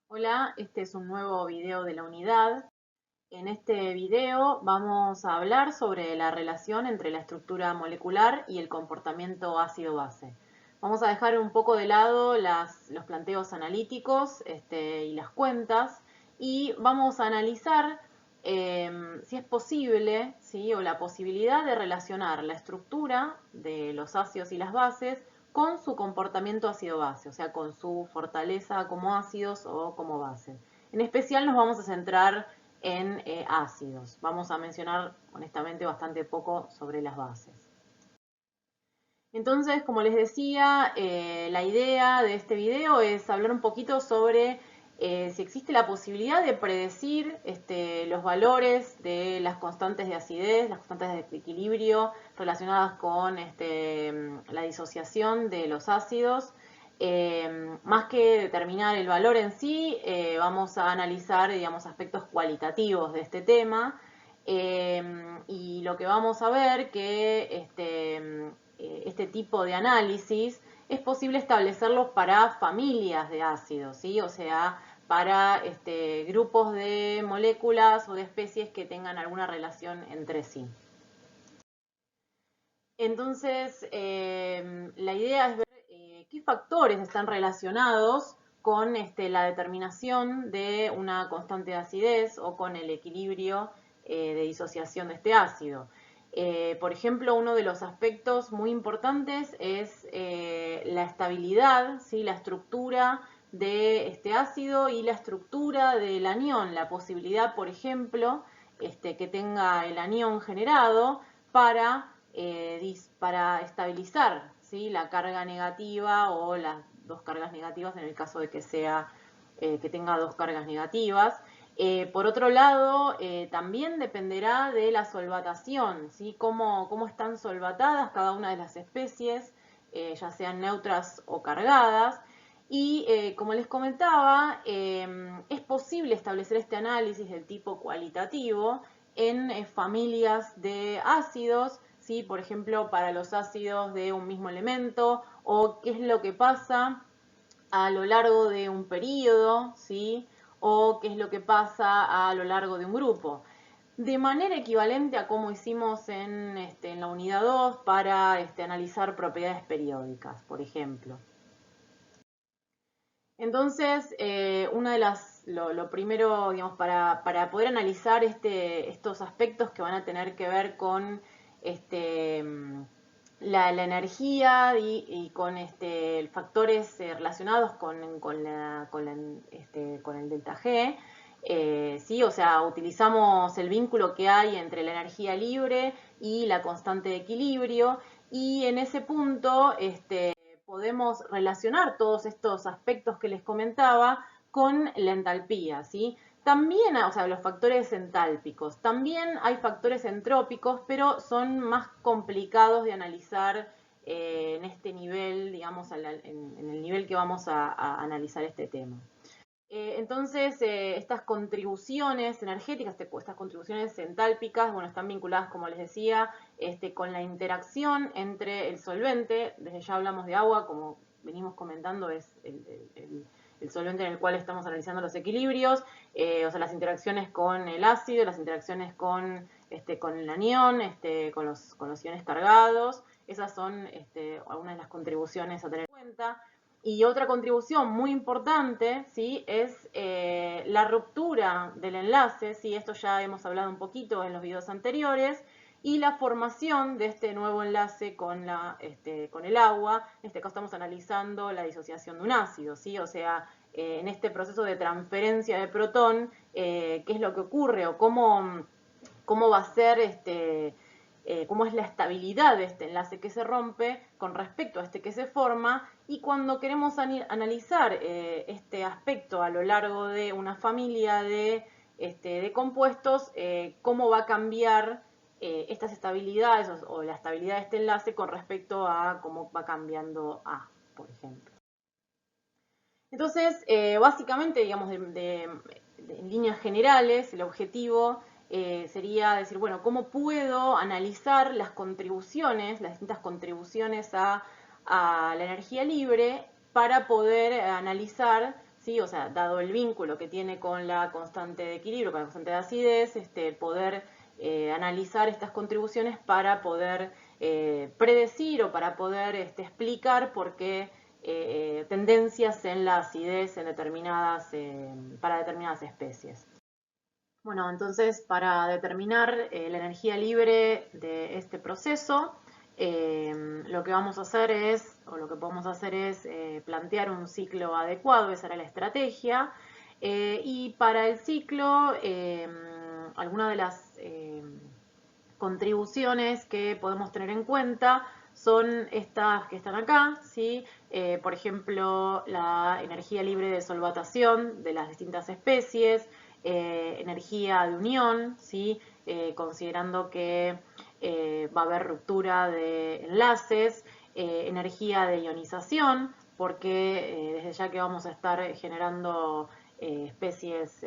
Hola, este es un nuevo video de la unidad. En este video vamos a hablar sobre la relación entre la estructura molecular y el comportamiento ácido-base. Vamos a dejar un poco de lado los planteos analíticos y las cuentas y vamos a analizar si es posible, ¿sí? O la posibilidad de relacionar la estructura de los ácidos y las bases con su comportamiento ácido-base, o sea, con su fortaleza como ácidos o como bases. En especial nos vamos a centrar en ácidos. Vamos a mencionar honestamente bastante poco sobre las bases. Entonces, como les decía, la idea de este video es hablar un poquito sobre si existe la posibilidad de predecir los valores de las constantes de acidez, las constantes de equilibrio relacionadas con la disociación de los ácidos. Más que determinar el valor en sí, vamos a analizar, digamos, aspectos cualitativos de este tema. Y lo que vamos a ver que este tipo de análisis es posible establecerlos para familias de ácidos, ¿sí? O sea, para grupos de moléculas o de especies que tengan alguna relación entre sí. Entonces, la idea es ver qué factores están relacionados con la determinación de una constante de acidez o con el equilibrio de disociación de este ácido. Por ejemplo, uno de los aspectos muy importantes es la estabilidad, ¿sí? La estructura de este ácido y la estructura del anión, la posibilidad, por ejemplo, que tenga el anión generado para estabilizar, ¿sí? La carga negativa o las dos cargas negativas en el caso de que que tenga dos cargas negativas. Por otro lado, también dependerá de la solvatación, ¿sí? Cómo están solvatadas cada una de las especies, ya sean neutras o cargadas. Y como les comentaba, es posible establecer este análisis del tipo cualitativo en familias de ácidos, ¿sí? Por ejemplo, para los ácidos de un mismo elemento, o qué es lo que pasa a lo largo de un periodo, ¿sí? O qué es lo que pasa a lo largo de un grupo. De manera equivalente a como hicimos en la unidad 2 para analizar propiedades periódicas, por ejemplo. Entonces, una de lo primero, digamos, para poder analizar estos aspectos que van a tener que ver con la energía y con factores relacionados con el delta G, ¿sí? O sea, utilizamos el vínculo que hay entre la energía libre y la constante de equilibrio, y en ese punto, podemos relacionar todos estos aspectos que les comentaba con la entalpía, ¿sí? También, o sea, los factores entálpicos. También hay factores entrópicos, pero son más complicados de analizar en este nivel, digamos, en el nivel que vamos a analizar este tema. Entonces, estas contribuciones energéticas, estas contribuciones entálpicas, bueno, están vinculadas, como les decía, con la interacción entre el solvente. Desde ya hablamos de agua, como venimos comentando, es el solvente en el cual estamos analizando los equilibrios, o sea, las interacciones con el ácido, las interacciones con el anión, con los iones cargados. Esas son algunas de las contribuciones a tener en cuenta. Y otra contribución muy importante, ¿sí? Es la ruptura del enlace, ¿sí? Esto ya hemos hablado un poquito en los videos anteriores, y la formación de este nuevo enlace con el agua. En este caso estamos analizando la disociación de un ácido, ¿sí? O sea, en este proceso de transferencia de protón, qué es lo que ocurre o cómo va a ser cómo es la estabilidad de este enlace que se rompe con respecto a este que se forma, y cuando queremos analizar este aspecto a lo largo de una familia de compuestos, cómo va a cambiar estas estabilidades o la estabilidad de este enlace con respecto a cómo va cambiando A, por ejemplo. Entonces, básicamente, digamos, en líneas generales, el objetivo sería decir, bueno, ¿cómo puedo analizar las contribuciones, las distintas contribuciones a la energía libre para poder analizar ¿sí? O sea, dado el vínculo que tiene con la constante de equilibrio, con la constante de acidez, poder analizar estas contribuciones para poder predecir o para poder explicar por qué tendencias en la acidez en para determinadas especies. Bueno, entonces para determinar la energía libre de este proceso, lo que vamos a hacer es, o lo que podemos hacer es plantear un ciclo adecuado, esa era la estrategia, y para el ciclo, algunas de las contribuciones que podemos tener en cuenta son estas que están acá, ¿sí? Por ejemplo, la energía libre de solvatación de las distintas especies, energía de unión, ¿sí? Considerando que va a haber ruptura de enlaces, energía de ionización, porque desde ya que vamos a estar generando especies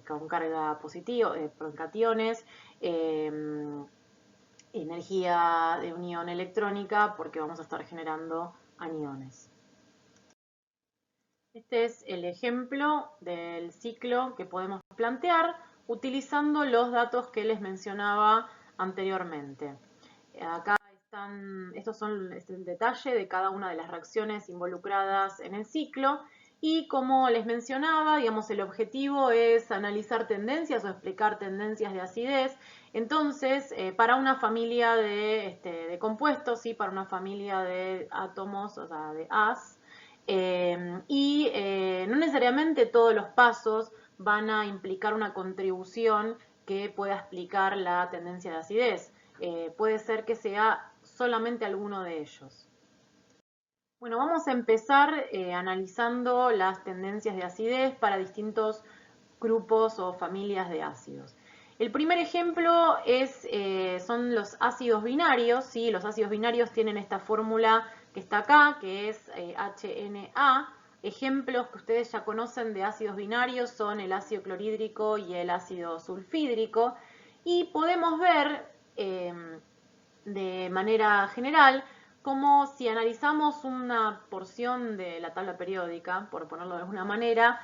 con carga positiva, cationes, energía de unión electrónica, porque vamos a estar generando aniones. Este es el ejemplo del ciclo que podemos plantear utilizando los datos que les mencionaba anteriormente. Acá estos son el detalle de cada una de las reacciones involucradas en el ciclo y como les mencionaba, digamos, el objetivo es analizar tendencias o explicar tendencias de acidez. Entonces, para una familia de compuestos, ¿sí? Para una familia de átomos, o sea, de As, no necesariamente todos los pasos van a implicar una contribución que pueda explicar la tendencia de acidez. Puede ser que sea solamente alguno de ellos. Bueno, vamos a empezar analizando las tendencias de acidez para distintos grupos o familias de ácidos. El primer ejemplo son los ácidos binarios, ¿sí? Los ácidos binarios tienen esta fórmula que está acá, que es HNA. Ejemplos que ustedes ya conocen de ácidos binarios son el ácido clorhídrico y el ácido sulfídrico. Y podemos ver de manera general como si analizamos una porción de la tabla periódica, por ponerlo de alguna manera,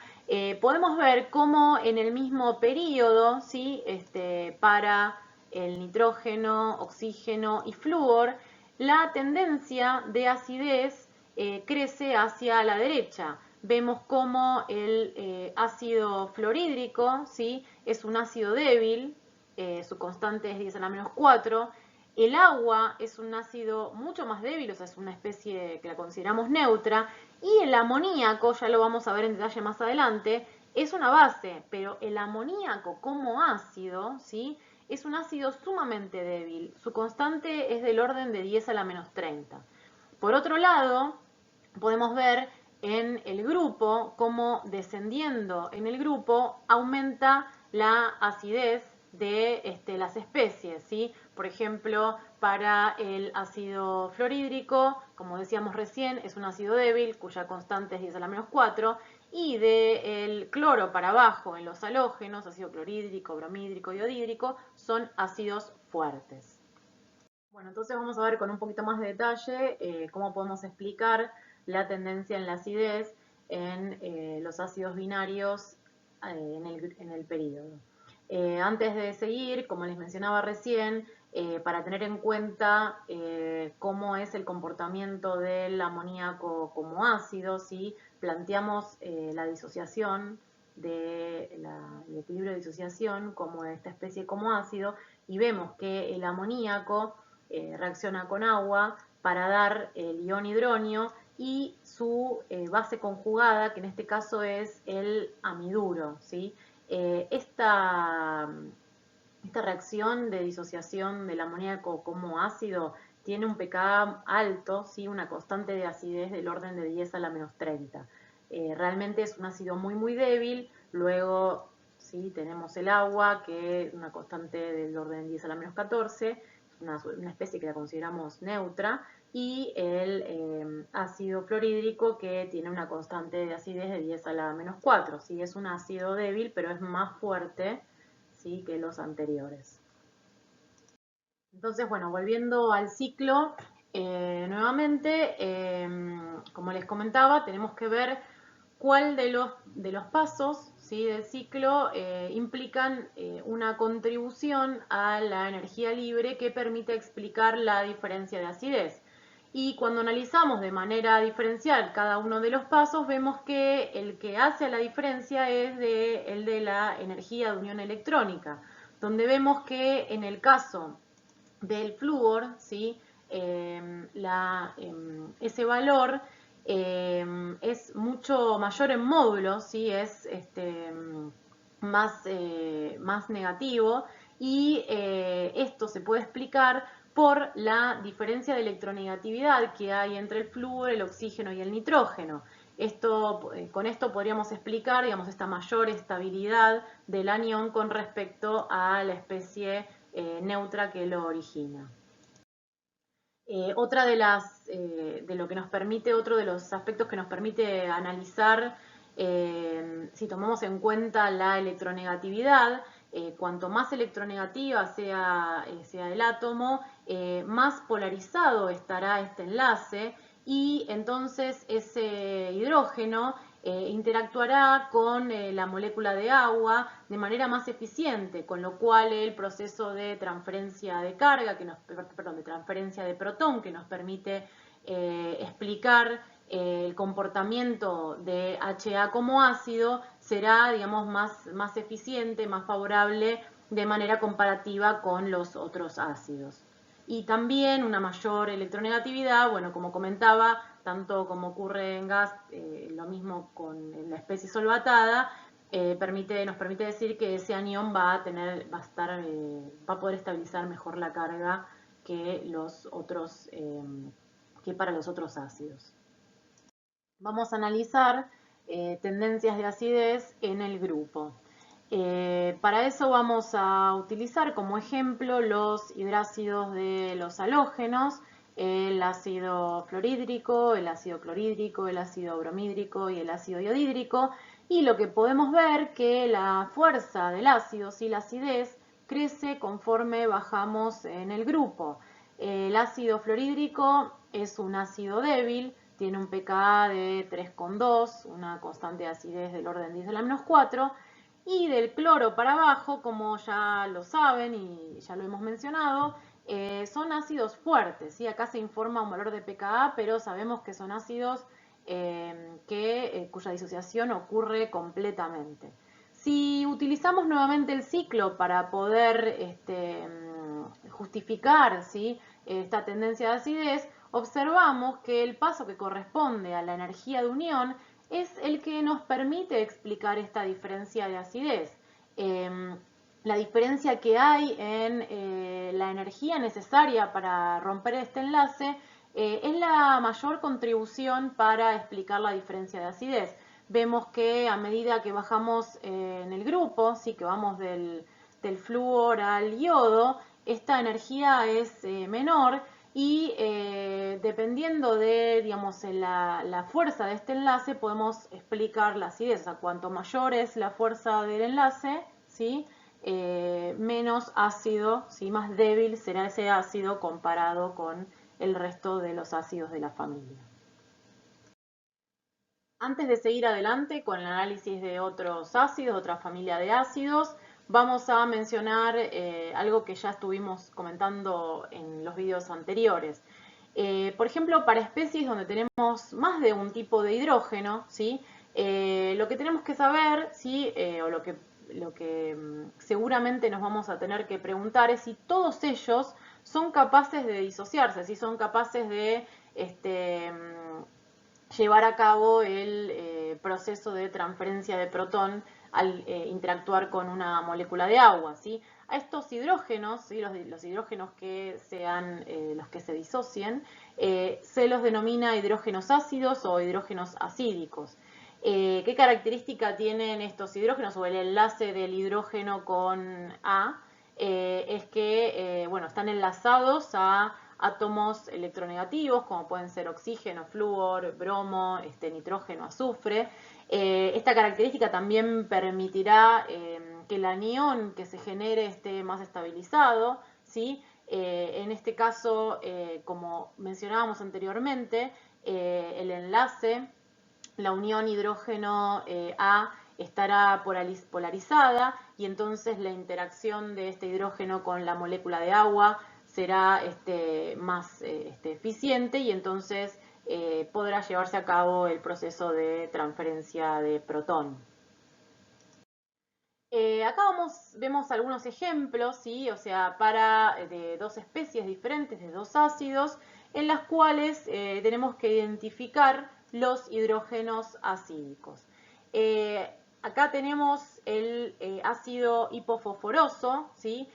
podemos ver cómo en el mismo periodo, ¿sí? Para el nitrógeno, oxígeno y flúor, la tendencia de acidez crece hacia la derecha. Vemos cómo el ácido fluorhídrico, ¿sí? Es un ácido débil, su constante es 10 a la menos 4. El agua es un ácido mucho más débil, o sea, es una especie que la consideramos neutra. Y el amoníaco, ya lo vamos a ver en detalle más adelante, es una base, pero el amoníaco como ácido, ¿sí? Es un ácido sumamente débil. Su constante es del orden de 10 a la menos 30. Por otro lado, podemos ver en el grupo cómo descendiendo en el grupo aumenta la acidez de las especies, ¿sí? Por ejemplo, para el ácido fluorhídrico, como decíamos recién, es un ácido débil cuya constante es 10 a la menos 4, y del cloro para abajo en los halógenos, ácido clorhídrico, bromídrico y iodídrico, son ácidos fuertes. Bueno, entonces vamos a ver con un poquito más de detalle cómo podemos explicar la tendencia en la acidez en los ácidos binarios en el periodo. Antes de seguir, como les mencionaba recién, para tener en cuenta cómo es el comportamiento del amoníaco como ácido, ¿sí? Planteamos la disociación el equilibrio de disociación como esta especie como ácido y vemos que el amoníaco reacciona con agua para dar el ion hidronio y su base conjugada, que en este caso es el amiduro, ¿sí? Esta reacción de disociación del amoníaco como ácido tiene un pKa alto, ¿sí? Una constante de acidez del orden de 10 a la menos 30. Realmente es un ácido muy muy débil, luego ¿sí? Tenemos el agua que es una constante del orden de 10 a la menos 14, una especie que la consideramos neutra, y el ácido fluorhídrico que tiene una constante de acidez de 10 a la menos 4. ¿Sí? Es un ácido débil, pero es más fuerte, ¿sí? Que los anteriores. Entonces, bueno, volviendo al ciclo, nuevamente, como les comentaba, tenemos que ver cuál de los pasos, ¿sí?, del ciclo implican una contribución a la energía libre que permite explicar la diferencia de acidez. Y cuando analizamos de manera diferencial cada uno de los pasos, vemos que el que hace la diferencia es el de la energía de unión electrónica, donde vemos que en el caso del flúor, ¿sí?, ese valor es mucho mayor en módulos, ¿sí?, es más negativo, y esto se puede explicar por la diferencia de electronegatividad que hay entre el flúor, el oxígeno y el nitrógeno. Con esto podríamos explicar, digamos, esta mayor estabilidad del anión con respecto a la especie neutra que lo origina. Otro de los aspectos que nos permite analizar, si tomamos en cuenta la electronegatividad, cuanto más electronegativa sea el átomo, más polarizado estará este enlace, y entonces ese hidrógeno interactuará con la molécula de agua de manera más eficiente, con lo cual el proceso de transferencia de carga, de transferencia de protón, que nos permite explicar el comportamiento de HA como ácido, será, digamos, más eficiente, más favorable de manera comparativa con los otros ácidos. Y también una mayor electronegatividad, bueno, como comentaba, tanto como ocurre en gas, lo mismo con la especie solvatada, nos permite decir que ese anión va a poder estabilizar mejor la carga que para los otros ácidos. Vamos a analizar tendencias de acidez en el grupo. Para eso vamos a utilizar como ejemplo los hidrácidos de los halógenos, el ácido fluorhídrico, el ácido clorhídrico, el ácido bromhídrico y el ácido iodídrico, y lo que podemos ver que la fuerza del ácido, la acidez, crece conforme bajamos en el grupo. El ácido fluorhídrico es un ácido débil, tiene un pKa de 3,2, una constante de acidez del orden 10 a la menos 4, y del cloro para abajo, como ya lo saben y ya lo hemos mencionado, son ácidos fuertes, ¿sí? Acá se informa un valor de pKa, pero sabemos que son ácidos cuya disociación ocurre completamente. Si utilizamos nuevamente el ciclo para poder justificar, ¿sí?, esta tendencia de acidez, observamos que el paso que corresponde a la energía de unión es el que nos permite explicar esta diferencia de acidez. La diferencia que hay en la energía necesaria para romper este enlace es la mayor contribución para explicar la diferencia de acidez. Vemos que a medida que bajamos en el grupo, ¿sí?, que vamos del flúor al yodo, esta energía es menor, y dependiendo de, digamos, la fuerza de este enlace, podemos explicar la acidez. O sea, cuanto mayor es la fuerza del enlace, ¿sí?, menos ácido, ¿sí?, más débil será ese ácido comparado con el resto de los ácidos de la familia. Antes de seguir adelante con el análisis de otros ácidos, otra familia de ácidos, vamos a mencionar algo que ya estuvimos comentando en los videos anteriores. Por ejemplo, para especies donde tenemos más de un tipo de hidrógeno, ¿sí?, lo que tenemos que saber, ¿sí?, o lo que seguramente nos vamos a tener que preguntar es si todos ellos son capaces de disociarse, si son capaces de llevar a cabo el proceso de transferencia de protón al interactuar con una molécula de agua, ¿sí? A estos hidrógenos, ¿sí?, los hidrógenos que sean los que se disocien, se los denomina hidrógenos ácidos o hidrógenos acídicos. ¿Qué característica tienen estos hidrógenos o el enlace del hidrógeno con A? Es que bueno, están enlazados a átomos electronegativos, como pueden ser oxígeno, flúor, bromo, nitrógeno, azufre. Esta característica también permitirá que el anión que se genere esté más estabilizado, ¿sí? En este caso, como mencionábamos anteriormente, el enlace la unión hidrógeno A estará polarizada y entonces la interacción de este hidrógeno con la molécula de agua será más eficiente y entonces podrá llevarse a cabo el proceso de transferencia de protón. Acá vemos algunos ejemplos, ¿sí? O sea, de dos especies diferentes, de dos ácidos, en las cuales tenemos que identificar los hidrógenos acídicos. Acá tenemos el ácido hipofosforoso, ¿sí?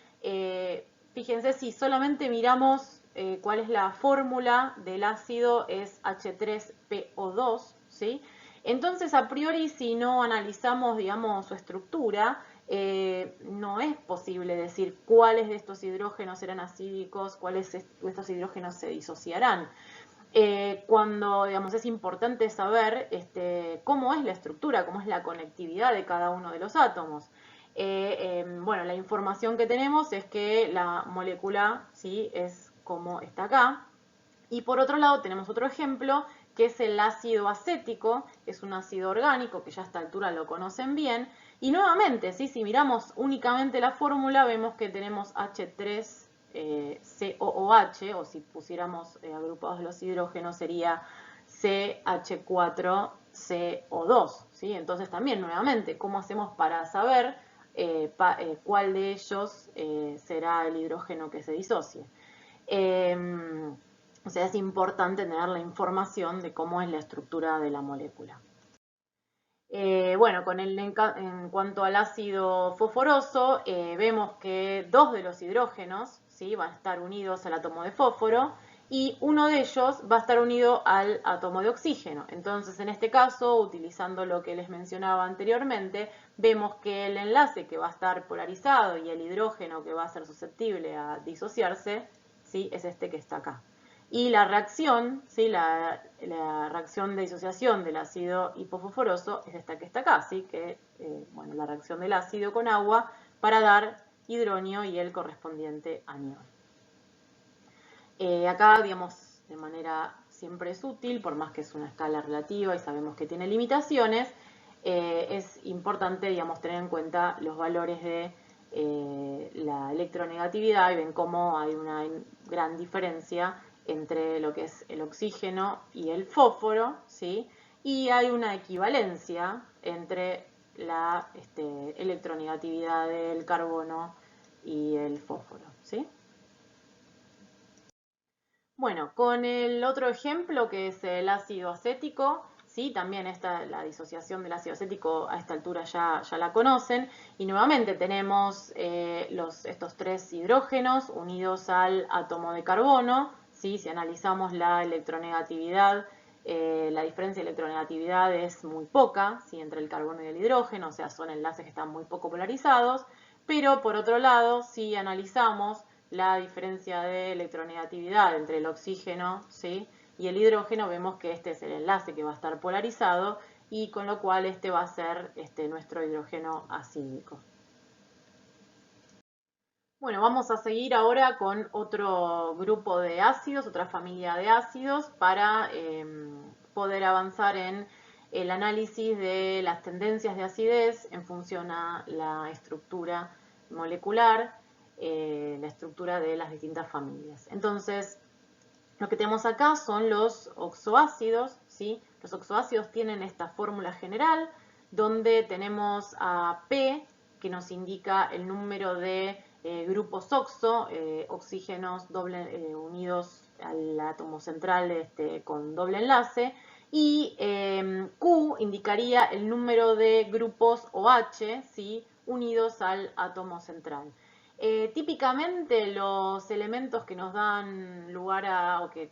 Fíjense, si solamente miramos cuál es la fórmula del ácido, es H3PO2, ¿sí? Entonces, a priori, si no analizamos, digamos, su estructura, no es posible decir cuáles de estos hidrógenos serán acídicos, cuáles de estos hidrógenos se disociarán. Cuando, digamos, es importante saber cómo es la estructura, cómo es la conectividad de cada uno de los átomos. Bueno, la información que tenemos es que la molécula, ¿sí?, es como está acá. Y por otro lado tenemos otro ejemplo, que es el ácido acético, es un ácido orgánico que ya a esta altura lo conocen bien. Y nuevamente, ¿sí?, si miramos únicamente la fórmula, vemos que tenemos H3COOH, o si pusiéramos agrupados los hidrógenos sería CH4CO2, ¿sí? Entonces también, nuevamente, ¿cómo hacemos para saber cuál de ellos será el hidrógeno que se disocie? O sea, es importante tener la información de cómo es la estructura de la molécula. Bueno, en cuanto al ácido fosforoso, vemos que dos de los hidrógenos, ¿sí?, van a estar unidos al átomo de fósforo y uno de ellos va a estar unido al átomo de oxígeno. Entonces, en este caso, utilizando lo que les mencionaba anteriormente, vemos que el enlace que va a estar polarizado y el hidrógeno que va a ser susceptible a disociarse, ¿sí?, es este que está acá. Y la reacción, ¿sí?, la reacción de disociación del ácido hipofosforoso es esta que está acá, ¿sí?, que, bueno, la reacción del ácido con agua para dar hidronio y el correspondiente anión. Acá, digamos, de manera siempre es útil, por más que es una escala relativa y sabemos que tiene limitaciones, es importante, digamos, tener en cuenta los valores de la electronegatividad y ven cómo hay una gran diferencia entre lo que es el oxígeno y el fósforo, ¿sí? Y hay una equivalencia entre la electronegatividad del carbono y el fósforo, ¿sí? Bueno, con el otro ejemplo que es el ácido acético, ¿sí? También la disociación del ácido acético a esta altura ya la conocen. Y nuevamente tenemos estos tres hidrógenos unidos al átomo de carbono, ¿sí? Si analizamos la electronegatividad, la diferencia de electronegatividad es muy poca, ¿sí?, entre el carbono y el hidrógeno, o sea, son enlaces que están muy poco polarizados. Pero por otro lado, si analizamos la diferencia de electronegatividad entre el oxígeno, ¿sí?, y el hidrógeno, vemos que este es el enlace que va a estar polarizado y con lo cual este va a ser nuestro hidrógeno acídico. Bueno, vamos a seguir ahora con otro grupo de ácidos, otra familia de ácidos, para poder avanzar en el análisis de las tendencias de acidez en función a la estructura molecular, la estructura de las distintas familias. Entonces, lo que tenemos acá son los oxoácidos, ¿sí? Los oxoácidos tienen esta fórmula general donde tenemos a P, que nos indica el número de grupos oxo, oxígenos unidos al átomo central con doble enlace, y Q indicaría el número de grupos OH, ¿sí?, unidos al átomo central. Típicamente los elementos que nos dan lugar o que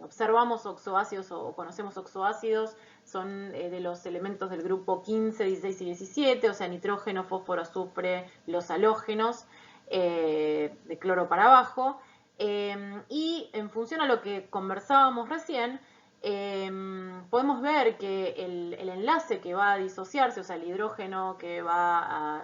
observamos oxoácidos o conocemos oxoácidos son de los elementos del grupo 15, 16 y 17, o sea, nitrógeno, fósforo, azufre, los halógenos, de cloro para abajo. Y en función a lo que conversábamos recién, podemos ver que el enlace que va a disociarse, o sea, el hidrógeno que va a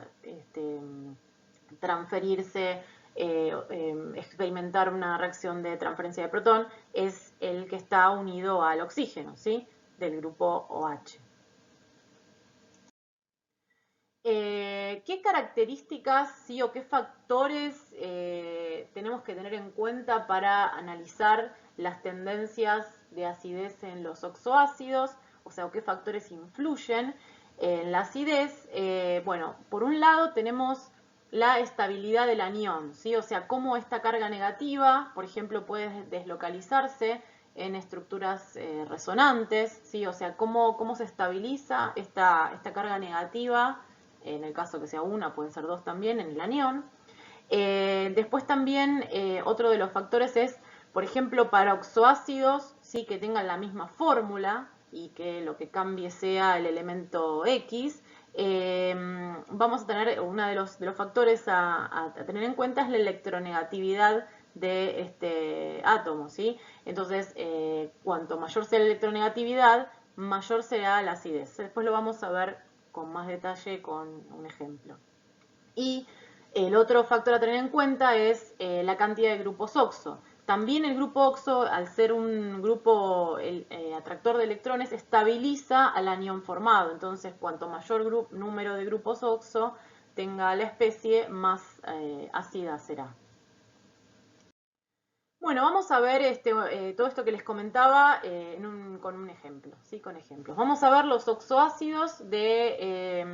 transferirse, experimentar una reacción de transferencia de protón, es el que está unido al oxígeno, ¿sí?, del grupo OH. ¿Qué características, sí, o qué factores tenemos que tener en cuenta para analizar las tendencias de acidez en los oxoácidos? O sea, ¿qué factores influyen en la acidez? Bueno, por un lado tenemos la estabilidad del anión, ¿sí? O sea, cómo esta carga negativa, por ejemplo, puede deslocalizarse en estructuras resonantes, ¿sí? O sea, cómo se estabiliza esta carga negativa, en el caso que sea una, pueden ser dos también, en el anión. Después también otro de los factores es, por ejemplo, para oxoácidos, ¿sí? Que tengan la misma fórmula y que lo que cambie sea el elemento X, vamos a tener uno de los factores a tener en cuenta es la electronegatividad de este átomo, ¿sí? Entonces, cuanto mayor sea la electronegatividad, mayor será la acidez. Después lo vamos a ver con más detalle con un ejemplo. Y el otro factor a tener en cuenta es la cantidad de grupos oxo. También el grupo oxo, al ser un grupo atractor de electrones, estabiliza al anión formado. Entonces, cuanto mayor número de grupos oxo tenga la especie, más ácida será. Bueno, vamos a ver todo esto que les comentaba con un ejemplo, ¿sí? Con ejemplos. Vamos a ver los oxoácidos de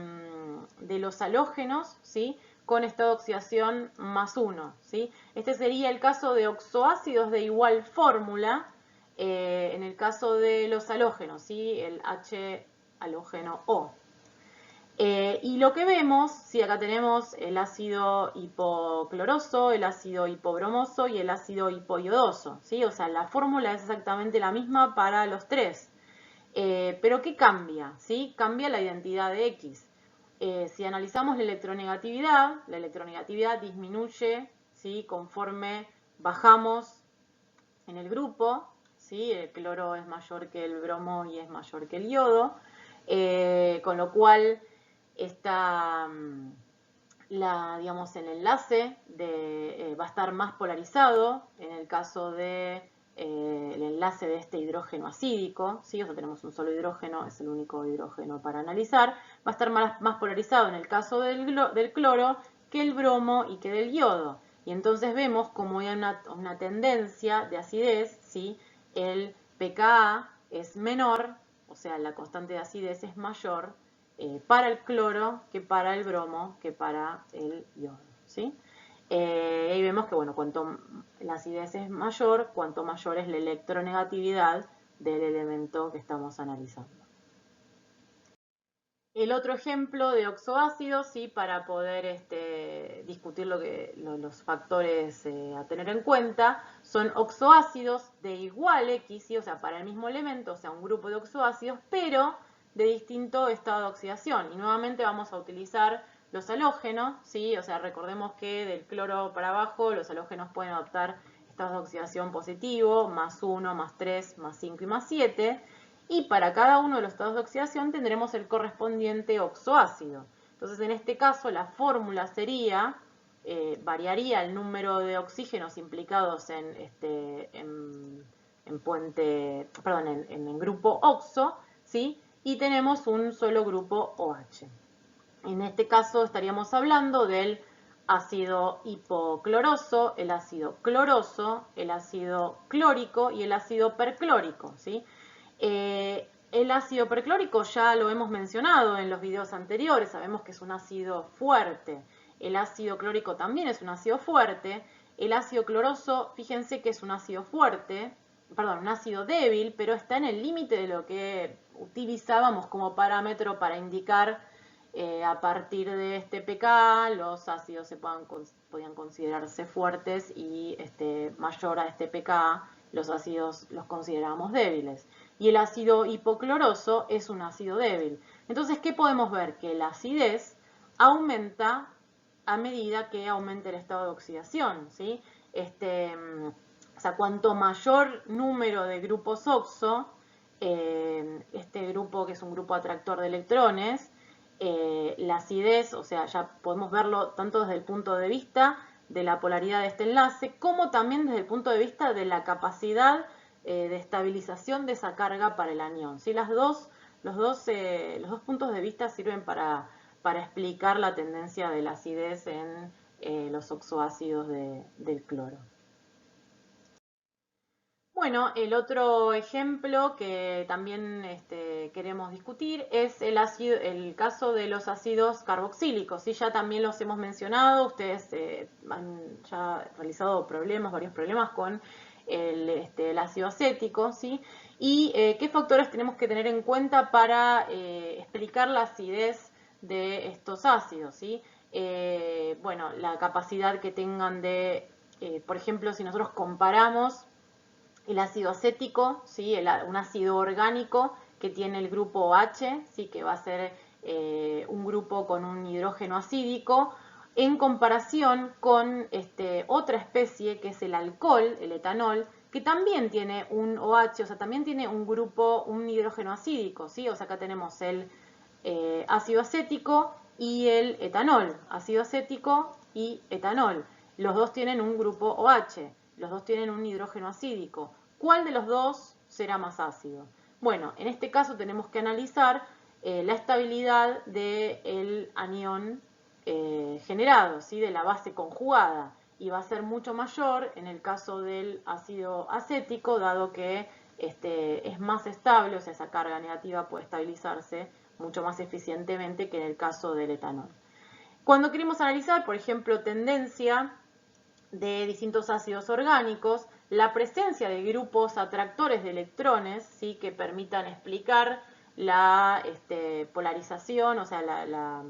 los halógenos, ¿sí? Con estado de oxidación +1, ¿sí? Este sería el caso de oxoácidos de igual fórmula, en el caso de los halógenos, ¿sí? El H halógeno O. Y lo que vemos, si acá tenemos el ácido hipocloroso, el ácido hipobromoso y el ácido hipoyodoso, ¿sí? O sea, la fórmula es exactamente la misma para los tres. Pero ¿qué cambia? ¿Sí? Cambia la identidad de X. Si analizamos la electronegatividad disminuye, ¿sí? Conforme bajamos en el grupo, ¿sí? El cloro es mayor que el bromo y es mayor que el yodo, con lo cual digamos, el enlace va a estar más polarizado en el caso de el enlace de este hidrógeno acídico, ¿sí? O sea, tenemos un solo hidrógeno, es el único hidrógeno para analizar, va a estar más polarizado en el caso del cloro que el bromo y que del yodo. Y entonces vemos como hay una tendencia de acidez, ¿sí? El pKa es menor, o sea, la constante de acidez es mayor para el cloro que para el bromo que para el yodo, ¿sí? Ahí vemos que, bueno, cuanto la acidez es mayor, cuanto mayor es la electronegatividad del elemento que estamos analizando. El otro ejemplo de oxoácidos, ¿sí? Para poder discutir los factores a tener en cuenta, son oxoácidos de igual X, ¿sí? O sea, para el mismo elemento, o sea, un grupo de oxoácidos, pero de distinto estado de oxidación. Y nuevamente vamos a utilizar los halógenos, ¿sí? O sea, recordemos que del cloro para abajo los halógenos pueden adoptar estados de oxidación positivo, +1, +3, +5 y +7. Y para cada uno de los estados de oxidación tendremos el correspondiente oxoácido. Entonces, en este caso, la fórmula sería, variaría el número de oxígenos implicados en grupo oxo, ¿sí? Y tenemos un solo grupo OH. En este caso estaríamos hablando del ácido hipocloroso, el ácido cloroso, el ácido clórico y el ácido perclórico, ¿sí? El ácido perclórico ya lo hemos mencionado en los videos anteriores, sabemos que es un ácido fuerte. El ácido clórico también es un ácido fuerte. El ácido cloroso, fíjense que es un ácido fuerte, perdón, un ácido débil, pero está en el límite de lo que utilizábamos como parámetro para indicar a partir de este pK los ácidos podían considerarse fuertes y mayor a este pK los ácidos los consideramos débiles. Y el ácido hipocloroso es un ácido débil. Entonces, ¿qué podemos ver? Que la acidez aumenta a medida que aumenta el estado de oxidación, ¿sí? O sea, cuanto mayor número de grupos oxo, este grupo que es un grupo atractor de electrones, la acidez, o sea, ya podemos verlo tanto desde el punto de vista de la polaridad de este enlace, como también desde el punto de vista de la capacidad de estabilización de esa carga para el anión. ¿Sí? Los dos puntos de vista sirven para para explicar la tendencia de la acidez en los oxoácidos del cloro. Bueno, el otro ejemplo que también queremos discutir es el caso de los ácidos carboxílicos. ¿Sí? Ya también los hemos mencionado, ustedes han ya realizado varios problemas con el ácido acético, ¿sí? Y qué factores tenemos que tener en cuenta para explicar la acidez de estos ácidos, ¿sí? Bueno, la capacidad que tengan de, por ejemplo, si nosotros comparamos el ácido acético, ¿sí? Un ácido orgánico que tiene el grupo OH, ¿sí? Que va a ser un grupo con un hidrógeno acídico, en comparación con otra especie que es el alcohol, el etanol, que también tiene un OH, o sea, también tiene un grupo, un hidrógeno acídico, ¿sí? O sea, acá tenemos el ácido acético y el etanol, ácido acético y etanol. Los dos tienen un grupo OH, los dos tienen un hidrógeno acídico. ¿Cuál de los dos será más ácido? Bueno, en este caso tenemos que analizar la estabilidad del anión generado, ¿sí? De la base conjugada, y va a ser mucho mayor en el caso del ácido acético, dado que es más estable, o sea, esa carga negativa puede estabilizarse mucho más eficientemente que en el caso del etanol. Cuando queremos analizar, por ejemplo, tendencia de distintos ácidos orgánicos, la presencia de grupos atractores de electrones, ¿sí? Que permitan explicar la polarización, o sea, la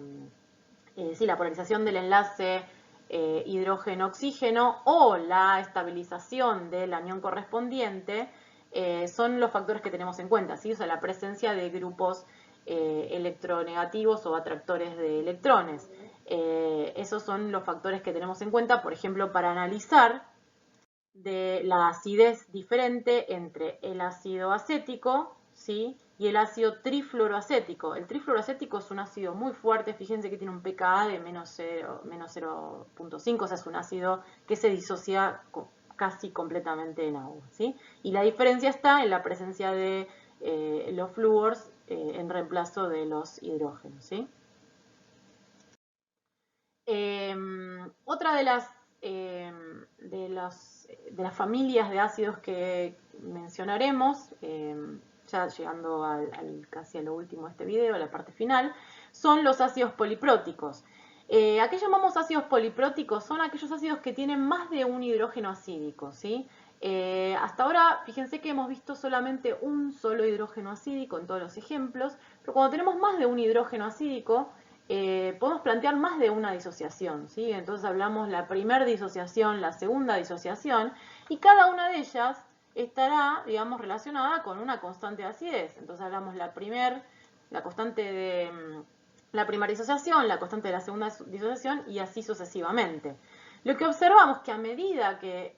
polarización del enlace hidrógeno-oxígeno o la estabilización del anión correspondiente, son los factores que tenemos en cuenta, ¿sí? O sea, la presencia de grupos electronegativos o atractores de electrones. Esos son los factores que tenemos en cuenta, por ejemplo, para analizar de la acidez diferente entre el ácido acético, ¿sí? Y el ácido trifluoroacético. El trifluoroacético es un ácido muy fuerte, fíjense que tiene un pKa de menos 0.5, o sea, es un ácido que se disocia casi completamente en agua, ¿sí? Y la diferencia está en la presencia de los flúors en reemplazo de los hidrógenos, ¿sí? Otra de las familias de ácidos que mencionaremos, ya llegando casi a lo último de este video, a la parte final, son los ácidos polipróticos. ¿A qué llamamos ácidos polipróticos? Son aquellos ácidos que tienen más de un hidrógeno acídico, ¿sí? Hasta ahora, fíjense que hemos visto solamente un solo hidrógeno acídico en todos los ejemplos, pero cuando tenemos más de un hidrógeno acídico, podemos plantear más de una disociación, ¿sí? Entonces hablamos la primera disociación, la segunda disociación, y cada una de ellas estará, digamos, relacionada con una constante de acidez. Entonces hablamos la constante de la primera disociación, la constante de la segunda disociación, y así sucesivamente. Lo que observamos es que a medida que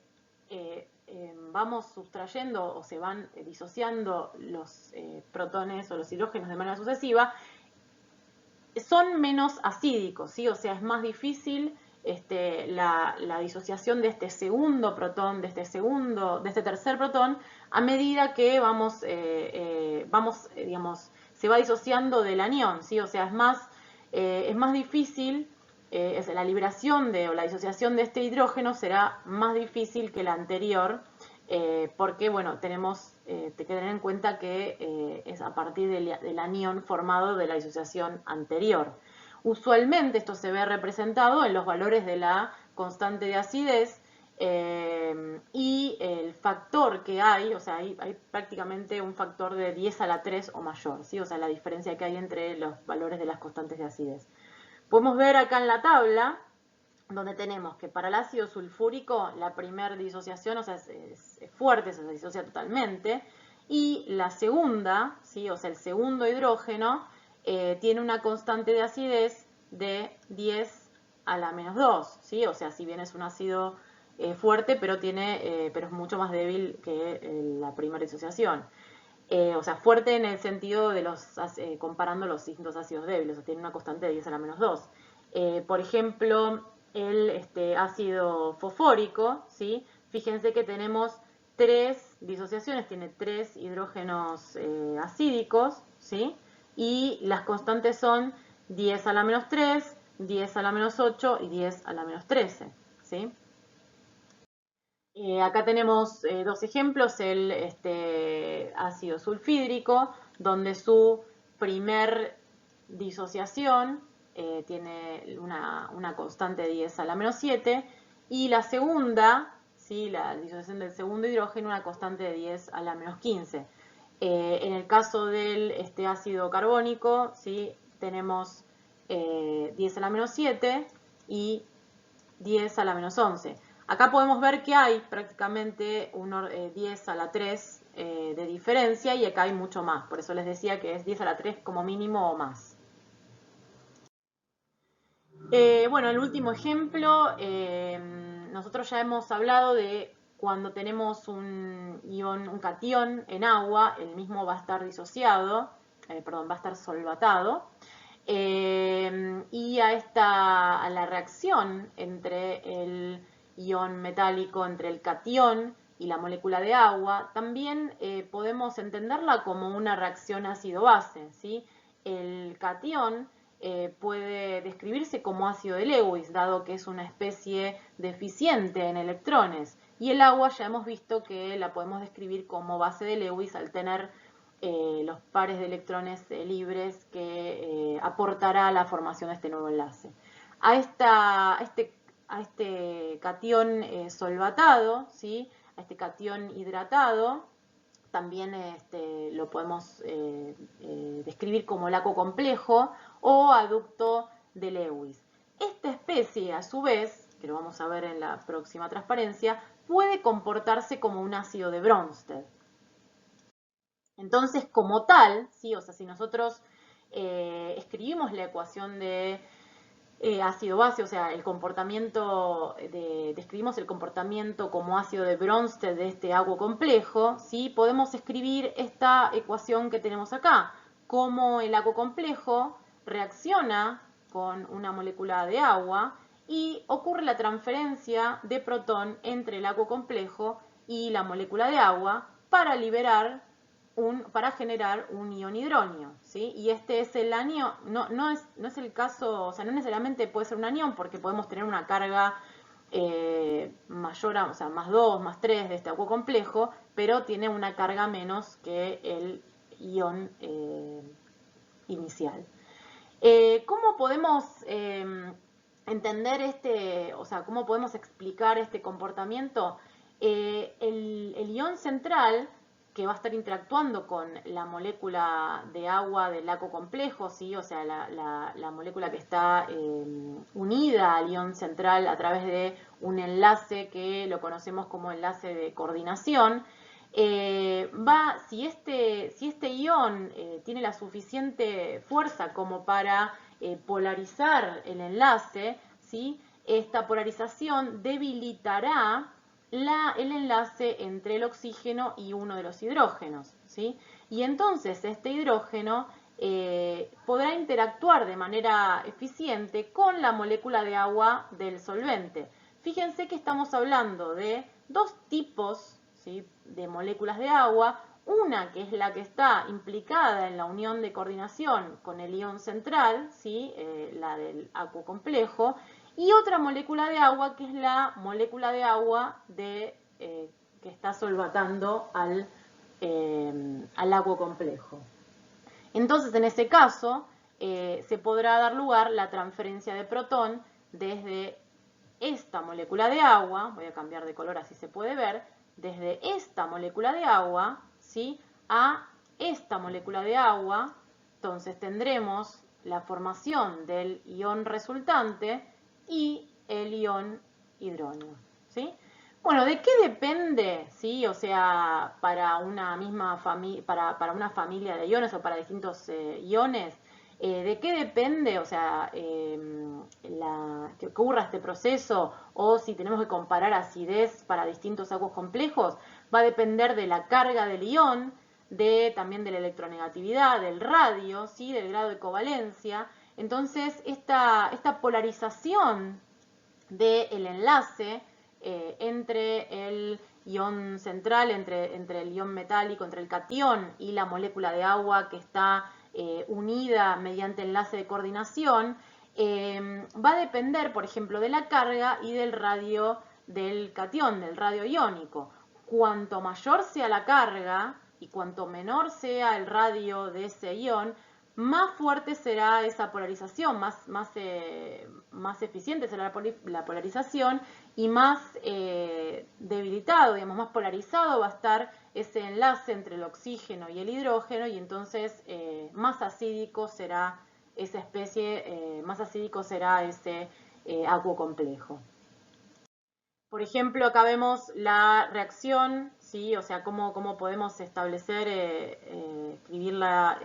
vamos sustrayendo o se van disociando los protones o los hidrógenos de manera sucesiva, son menos acídicos, ¿sí? O sea, es más difícil la disociación de este segundo protón, de este tercer protón, a medida que digamos, se va disociando del anión, ¿sí? O sea, es más difícil, la liberación o la disociación de este hidrógeno será más difícil que la anterior, porque, bueno, tenemos que tener en cuenta que es a partir del anión formado de la disociación anterior. Usualmente esto se ve representado en los valores de la constante de acidez y el factor que hay, o sea, hay prácticamente un factor de 10 a la 3 o mayor, ¿sí? O sea, la diferencia que hay entre los valores de las constantes de acidez. Podemos ver acá en la tabla donde tenemos que para el ácido sulfúrico la primera disociación, o sea, es fuerte, se disocia totalmente, y la segunda, ¿sí? O sea, el segundo hidrógeno tiene una constante de acidez de 10 a la menos 2, ¿sí? O sea, si bien es un ácido fuerte, pero es mucho más débil que la primera disociación. O sea, fuerte en el sentido de comparando los distintos ácidos débiles, o sea, tiene una constante de 10 a la menos 2. Por ejemplo, el ácido fosfórico, ¿sí? Fíjense que tenemos 3 disociaciones, tiene 3 hidrógenos acídicos, ¿sí? Y las constantes son 10 a la menos 3, 10 a la menos 8 y 10 a la menos 13, ¿sí? Acá tenemos dos ejemplos, el ácido sulfídrico, donde su primer disociación tiene una constante de 10 a la menos 7, y la segunda, ¿sí? La disociación del segundo hidrógeno, una constante de 10 a la menos 15. En el caso del ácido carbónico, ¿sí? Tenemos 10 a la menos 7 y 10 a la menos 11. Acá podemos ver que hay prácticamente 10 a la 3 de diferencia, y acá hay mucho más. Por eso les decía que es 10 a la 3 como mínimo o más. Bueno, el último ejemplo, nosotros ya hemos hablado de cuando tenemos un catión en agua, el mismo va a estar disociado, perdón, va a estar solvatado. Y a la reacción entre el ion metálico, entre el catión y la molécula de agua, también podemos entenderla como una reacción ácido-base, ¿sí? El catión puede describirse como ácido de Lewis, dado que es una especie deficiente en electrones, y el agua ya hemos visto que la podemos describir como base de Lewis al tener los pares de electrones libres que aportará la formación de este nuevo enlace. A este catión solvatado, ¿sí? A este catión hidratado, también lo podemos describir como laco complejo o aducto de Lewis. Esta especie, a su vez, que lo vamos a ver en la próxima transparencia, puede comportarse como un ácido de Bronsted. Entonces, como tal, ¿sí? O sea, si nosotros escribimos la ecuación de ácido-base, o sea, el comportamiento, describimos el comportamiento como ácido de Bronsted de este agua complejo, ¿sí? Podemos escribir esta ecuación que tenemos acá, cómo el agua complejo reacciona con una molécula de agua y ocurre la transferencia de protón entre el agua complejo y la molécula de agua para para generar un ion hidronio, ¿sí? Y este es el anión, no es el caso, o sea, no necesariamente puede ser un anión, porque podemos tener una carga mayor, o sea, más 2, más 3 de este agua complejo, pero tiene una carga menos que el ion inicial. ¿Cómo podemos entender o sea, cómo podemos explicar este comportamiento? El ion central, que va a estar interactuando con la molécula de agua del laco complejo, ¿sí? O sea, la molécula que está unida al ion central a través de un enlace que lo conocemos como enlace de coordinación, si este ion tiene la suficiente fuerza como para polarizar el enlace, ¿sí? Esta polarización debilitará el enlace entre el oxígeno y uno de los hidrógenos, ¿sí? Y entonces este hidrógeno podrá interactuar de manera eficiente con la molécula de agua del solvente. Fíjense que estamos hablando de dos tipos, ¿sí?, de moléculas de agua, una que es la que está implicada en la unión de coordinación con el ion central, ¿sí?, la del agua complejo, y otra molécula de agua que es la molécula de agua que está solvatando al agua complejo. Entonces, en ese caso, se podrá dar lugar la transferencia de protón desde esta molécula de agua, voy a cambiar de color así se puede ver, desde esta molécula de agua, ¿sí?, a esta molécula de agua. Entonces tendremos la formación del ion resultante y el ion hidrógeno, ¿sí? Bueno, ¿de qué depende, sí? O sea, para una misma familia, para una familia de iones o para distintos iones, ¿de qué depende, o sea, que ocurra este proceso, o si tenemos que comparar acidez para distintos aguas complejos? Va a depender de la carga del ion, también de la electronegatividad, del radio, ¿sí?, del grado de covalencia. Entonces, esta polarización del enlace entre el ion central, entre el ion metálico, entre el catión y la molécula de agua que está unida mediante enlace de coordinación, va a depender, por ejemplo, de la carga y del radio del catión, del radio iónico. Cuanto mayor sea la carga y cuanto menor sea el radio de ese ion, más fuerte será esa polarización, más eficiente será la polarización y más debilitado, digamos, más polarizado va a estar ese enlace entre el oxígeno y el hidrógeno, y entonces más acídico será esa especie, más acídico será ese acuo complejo. Por ejemplo, acá vemos la reacción, ¿sí? O sea, cómo podemos establecer, escribir la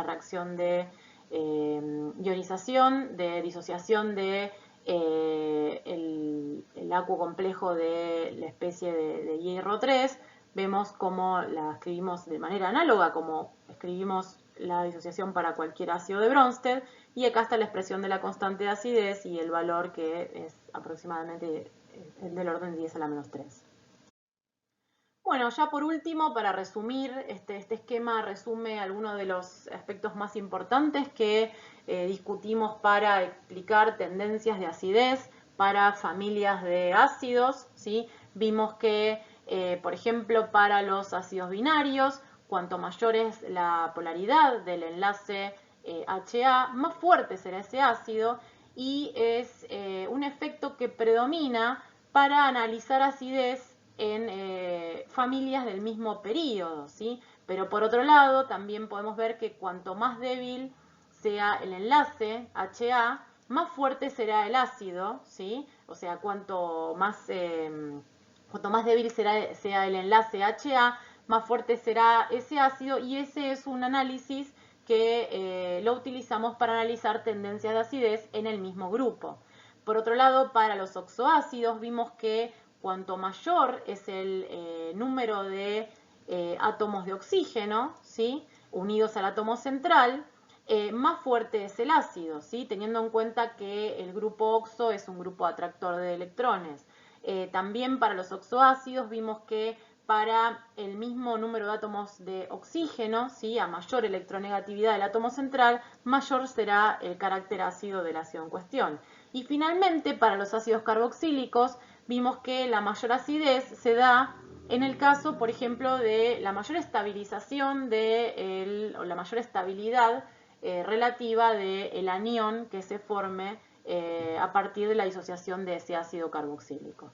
reacción de ionización, de disociación de el acuo complejo de la especie de hierro 3. Vemos cómo la escribimos de manera análoga, como escribimos la disociación para cualquier ácido de Bronsted, y acá está la expresión de la constante de acidez y el valor que es aproximadamente del orden 10 a la menos 3. Bueno, ya por último, para resumir, este esquema resume algunos de los aspectos más importantes que discutimos para explicar tendencias de acidez para familias de ácidos, ¿sí? Vimos que, por ejemplo, para los ácidos binarios, cuanto mayor es la polaridad del enlace HA, más fuerte será ese ácido, y es un efecto que predomina para analizar acidez en familias del mismo periodo, ¿sí? Pero por otro lado, también podemos ver que cuanto más débil sea el enlace HA, más fuerte será el ácido, ¿sí? O sea, cuanto más débil sea el enlace HA, más fuerte será ese ácido, y ese es un análisis que lo utilizamos para analizar tendencias de acidez en el mismo grupo. Por otro lado, para los oxoácidos vimos que cuanto mayor es el número de átomos de oxígeno, ¿sí? Unidos al átomo central, más fuerte es el ácido, ¿sí? Teniendo en cuenta que el grupo oxo es un grupo atractor de electrones. También para los oxoácidos vimos que para el mismo número de átomos de oxígeno, ¿sí? A mayor electronegatividad del átomo central, mayor será el carácter ácido del ácido en cuestión. Y finalmente, para los ácidos carboxílicos, vimos que la mayor acidez se da en el caso, por ejemplo, de la mayor estabilización o la mayor estabilidad relativa del anión que se forme a partir de la disociación de ese ácido carboxílico.